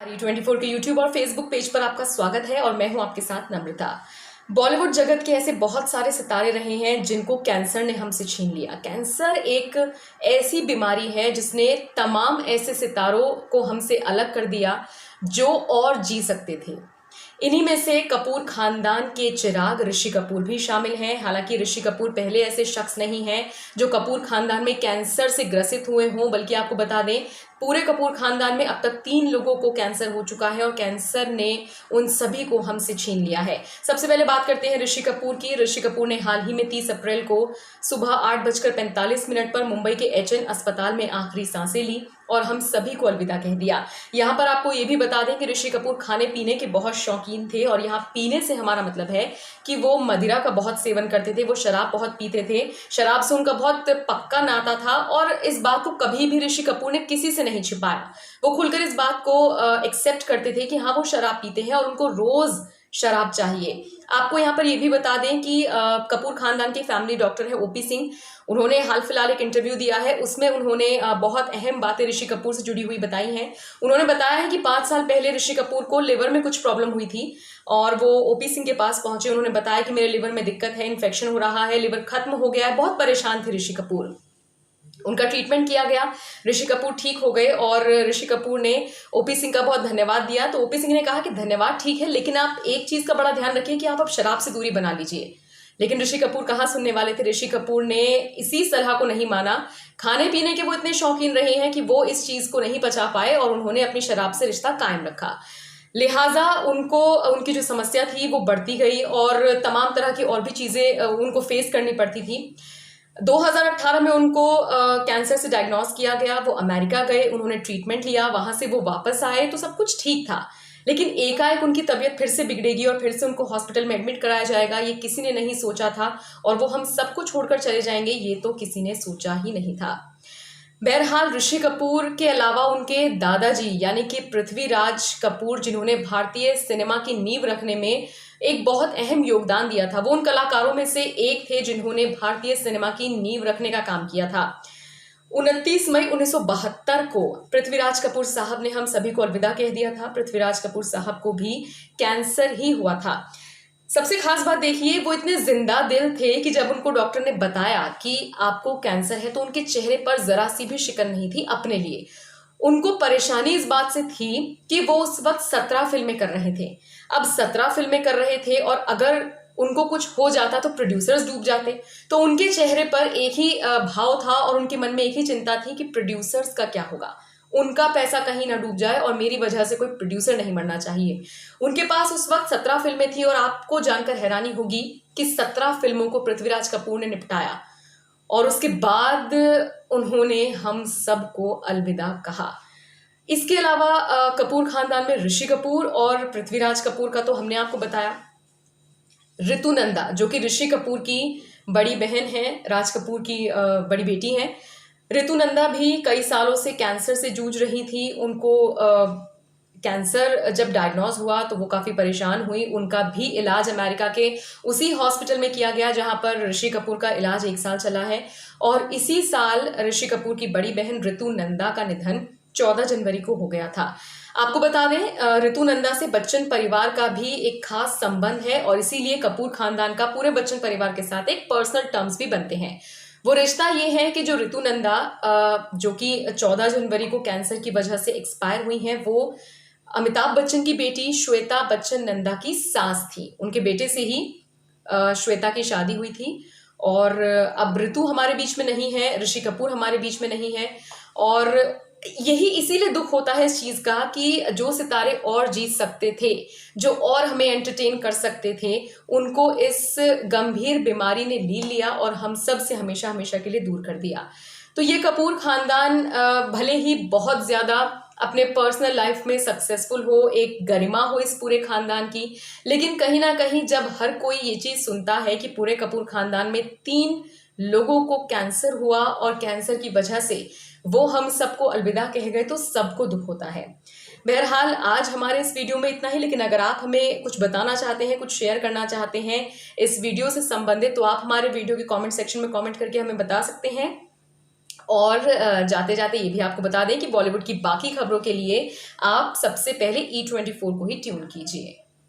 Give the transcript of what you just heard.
24 के यूट्यूब और Facebook page पर आपका स्वागत है और मैं हूं आपके साथ नम्रता। बॉलीवुड जगत के ऐसे बहुत सारे सितारे रहे हैं जिनको कैंसर ने हमसे छीन लिया। कैंसर एक ऐसी बीमारी है जिसने तमाम ऐसे सितारों को हमसे अलग कर दिया जो और जी सकते थे। इन्हीं में से कपूर खानदान के चिराग ऋषि कपूर भी शामिल हैं। हालांकि ऋषि कपूर पहले ऐसे शख्स नहीं हैं जो कपूर खानदान में कैंसर से ग्रसित हुए हों, बल्कि आपको बता दें पूरे कपूर खानदान में अब तक 3 लोगों को कैंसर हो चुका है और कैंसर ने उन सभी को हमसे छीन लिया है। सबसे पहले बात करते हैं ऋषि कपूर की। ऋषि कपूर ने हाल ही में 30 अप्रैल को सुबह 8:45 पर मुंबई के HN अस्पताल में आखिरी सांसें ली और हम सभी को अलविदा कह दिया। यहाँ पर आपको ये भी बता दें कि ऋषि कपूर खाने पीने के बहुत शौकीन थे और यहाँ पीने से हमारा मतलब है कि वो मदिरा का बहुत सेवन करते थे, वो शराब बहुत पीते थे। शराब से उनका बहुत पक्का नाता था और इस बात को कभी भी ऋषि कपूर ने किसी से नहीं छिपाया। वो खुलकर इस बात को एक्सेप्ट करते थे कि हाँ वो शराब पीते हैं और उनको रोज शराब चाहिए। आपको यहाँ पर ये भी बता दें कि कपूर खानदान के फैमिली डॉक्टर है OP सिंह। उन्होंने हाल फिलहाल एक इंटरव्यू दिया है, उसमें उन्होंने बहुत अहम बातें ऋषि कपूर से जुड़ी हुई बताई हैं। उन्होंने बताया है कि 5 साल पहले ऋषि कपूर को लिवर में कुछ प्रॉब्लम हुई थी और वो OP सिंह के पास पहुंचे। उन्होंने बताया कि मेरे लिवर में दिक्कत है, इन्फेक्शन हो रहा है, लिवर खत्म हो गया है। बहुत परेशान थे ऋषि कपूर। उनका ट्रीटमेंट किया गया, ऋषि कपूर ठीक हो गए और ऋषि कपूर ने OP सिंह का बहुत धन्यवाद दिया। तो OP सिंह ने कहा कि धन्यवाद ठीक है, लेकिन आप एक चीज का बड़ा ध्यान रखिए कि आप अब शराब से दूरी बना लीजिए। लेकिन ऋषि कपूर कहाँ सुनने वाले थे। ऋषि कपूर ने इसी सलाह को नहीं माना। खाने पीने के वो इतने शौकीन रहे हैं कि वो इस चीज को नहीं पचा पाए और उन्होंने अपनी शराब से रिश्ता कायम रखा। लिहाजा उनको उनकी जो समस्या थी वो बढ़ती गई और तमाम तरह की और भी चीजें उनको फेस करनी पड़ती थी। 2018 में उनको कैंसर से डायग्नोस किया गया। वो अमेरिका गए, उन्होंने ट्रीटमेंट लिया, वहां से वो वापस आए तो सब कुछ ठीक था। लेकिन एकाएक उनकी तबीयत फिर से बिगड़ेगी और फिर से उनको हॉस्पिटल में एडमिट कराया जाएगा, ये किसी ने नहीं सोचा था। और वो हम सबको छोड़कर चले जाएंगे, ये तो किसी ने सोचा ही नहीं था। बहरहाल ऋषि कपूर के अलावा उनके दादाजी यानी कि पृथ्वीराज कपूर, जिन्होंने भारतीय सिनेमा की नींव रखने में एक बहुत अहम योगदान दिया था, वो उन कलाकारों में से एक थे जिन्होंने भारतीय सिनेमा की नींव रखने का काम किया था। 29 मई 1972 को पृथ्वीराज कपूर साहब ने हम सभी को अलविदा कह दिया था। पृथ्वीराज कपूर साहब को भी कैंसर ही हुआ था। सबसे खास बात देखिए, वो इतने जिंदा दिल थे कि जब उनको डॉक्टर ने बताया कि आपको कैंसर है तो उनके चेहरे पर जरा सी भी शिकन नहीं थी अपने लिए। उनको परेशानी इस बात से थी कि वो उस वक्त 17 फिल्में कर रहे थे। अब 17 फिल्में कर रहे थे और अगर उनको कुछ हो जाता तो प्रोड्यूसर्स डूब जाते। तो उनके चेहरे पर एक ही भाव था और उनके मन में एक ही चिंता थी कि प्रोड्यूसर्स का क्या होगा, उनका पैसा कहीं ना डूब जाए और मेरी वजह से कोई प्रोड्यूसर नहीं मरना चाहिए। उनके पास उस वक्त 17 फिल्में थी और आपको जानकर हैरानी होगी कि 17 फिल्मों को पृथ्वीराज कपूर ने निपटाया और उसके बाद उन्होंने हम सबको अलविदा कहा। इसके अलावा कपूर खानदान में ऋषि कपूर और पृथ्वीराज कपूर का तो हमने आपको बताया। ऋतु नंदा जो कि ऋषि कपूर की बड़ी बहन है, राज कपूर की बड़ी बेटी है। ऋतु नंदा भी कई सालों से कैंसर से जूझ रही थी। उनको कैंसर जब डायग्नोज हुआ तो वो काफ़ी परेशान हुई। उनका भी इलाज अमेरिका के उसी हॉस्पिटल में किया गया जहां पर ऋषि कपूर का इलाज 1 साल चला है। और इसी साल ऋषि कपूर की बड़ी बहन ऋतु नंदा का निधन 14 जनवरी को हो गया था। आपको बता दें ऋतु नंदा से बच्चन परिवार का भी एक खास संबंध है और इसीलिए कपूर खानदान का पूरे बच्चन परिवार के साथ एक पर्सनल टर्म्स भी बनते हैं। वो रिश्ता ये है कि जो ऋतु नंदा जो कि 14 जनवरी को कैंसर की वजह से एक्सपायर हुई हैं, वो अमिताभ बच्चन की बेटी श्वेता बच्चन नंदा की सास थी। उनके बेटे से ही श्वेता की शादी हुई थी। और अब ऋतु हमारे बीच में नहीं है, ऋषि कपूर हमारे बीच में नहीं है और यही इसीलिए दुख होता है इस चीज का कि जो सितारे और जीत सकते थे, जो और हमें एंटरटेन कर सकते थे, उनको इस गंभीर बीमारी ने ली लिया और हम सब से हमेशा हमेशा के लिए दूर कर दिया। तो ये कपूर खानदान भले ही बहुत ज्यादा अपने पर्सनल लाइफ में सक्सेसफुल हो, एक गरिमा हो इस पूरे खानदान की, लेकिन कहीं ना कहीं जब हर कोई ये चीज सुनता है कि पूरे कपूर खानदान में 3 लोगों को कैंसर हुआ और कैंसर की वजह से वो हम सबको अलविदा कह गए, तो सबको दुख होता है। बहरहाल आज हमारे इस वीडियो में इतना ही, लेकिन अगर आप हमें कुछ बताना चाहते हैं, कुछ शेयर करना चाहते हैं इस वीडियो से संबंधित, तो आप हमारे वीडियो के कमेंट सेक्शन में कमेंट करके हमें बता सकते हैं। और जाते जाते ये भी आपको बता दें कि बॉलीवुड की बाकी खबरों के लिए आप सबसे पहले E24 को ही ट्यून कीजिए।